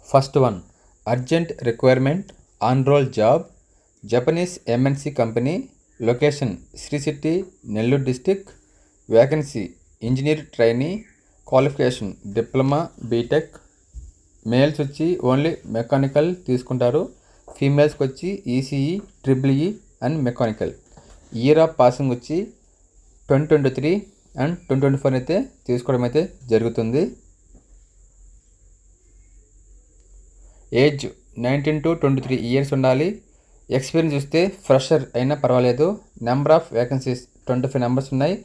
first one urgent requirement on role job Japanese MNC company location Sri City Nellore district vacancy engineer trainee qualification diploma BTech males వచ్చి only mechanical తీసుకుంటారు ఫీమేల్స్కి వచ్చి ECE triple and mechanical year of passing వచ్చి 2023 and 2024 అయితే తీసుకోవడం అయితే జరుగుతుంది age 19 to 23 years ఉండాలి ఎక్స్పీరియన్స్ చూస్తే ఫ్రెషర్ అయినా పర్వాలేదు నెంబర్ ఆఫ్ వేకెన్సీస్ 25 నెంబర్స్ ఉన్నాయి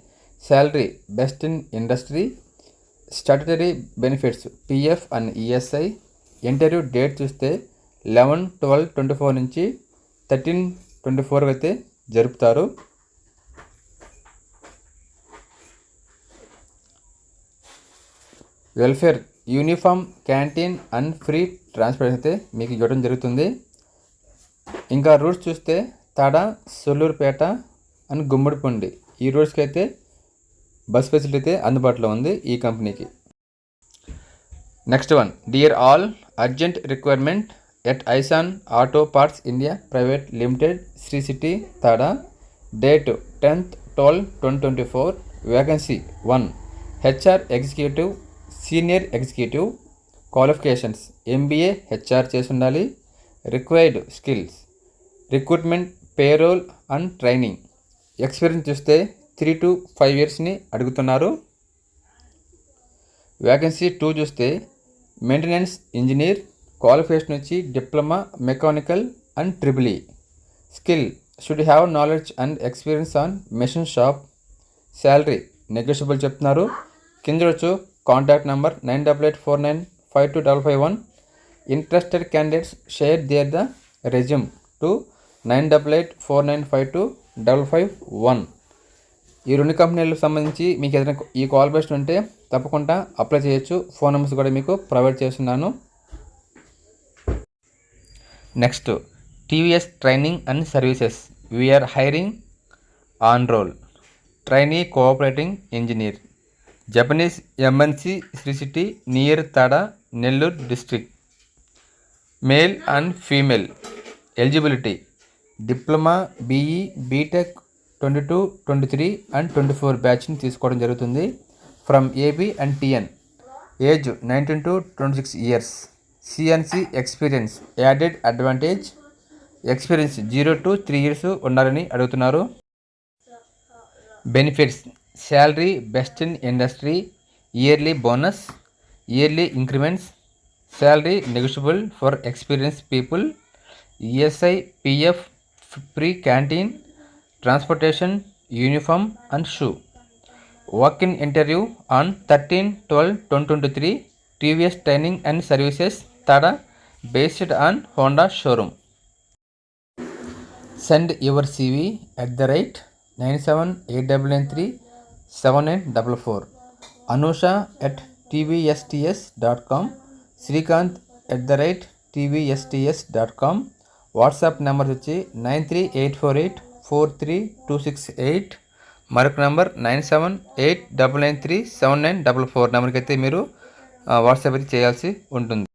salary best in industry statutory benefits PF and ESI interview date చూస్తే 11/12/24 నుంచి 13/24 అయితే జరుపుతారు welfare uniform canteen and free transport అయితే మీకు ఇవ్వడం జరుగుతుంది ఇంకా రూట్స్ చూస్తే తడ సొల్లూరుపేట అండ్ గుమ్మడిపూండి ఈ రూట్స్కి అయితే బస్ ఫెసిలిటీ అయితే అందుబాటులో ఉంది ఈ కంపెనీకి next one dear all urgent requirement at Aisan auto parts India private limited Sri City Tada date 10/12/2024 vacancy 1 HR executive senior executive qualifications MBA HR చేసి ఉండాలి required skills recruitment payroll and training experience చూస్తే 3 to 5 ఇయర్స్ని అడుగుతున్నారు vacancy 2 చూస్తే maintenance engineer qualification వచ్చి diploma mechanical and triple skill should have knowledge and experience on machine shop salary negotiable చెప్తున్నారు కింద వచ్చు contact number 9849525551 interested candidates share their the resume to 9849525551 ఈ రెండు కంపెనీలకు సంబంధించి మీకు ఏదైనా ఈ క్వాలిఫికేషన్ ఉంటే తప్పకుండా అప్లై చేయొచ్చు ఫోన్ నెంబర్స్ కూడా మీకు ప్రొవైడ్ చేస్తున్నాను next TVS training and services we're hiring on role trainee cooperating engineer Japanese MNC Sri City near Tada Nellore district male and female eligibility diploma BE BTech 22, 23 and 24 బ్యాచ్ని తీసుకోవడం జరుగుతుంది from AP and TN age 19 to 26 years CNC experience added advantage experience 0 to 3 years ఉండాలని అడుగుతున్నారు benefits salary best in industry yearly bonus yearly increments salary negotiable for experience people ESI PF free canteen transportation uniform and shoe walk in interview on 13/12/2023 TVS training and services Tada based on Honda showroom send your CV @ 9789937944 Anusha @tvsts.com Srikanth @tvsts.com WhatsApp number వచ్చి 9384843268 మరొక number 9789937944 నెంబర్కి అయితే మీరు WhatsApp అయితే చేయాల్సి ఉంటుంది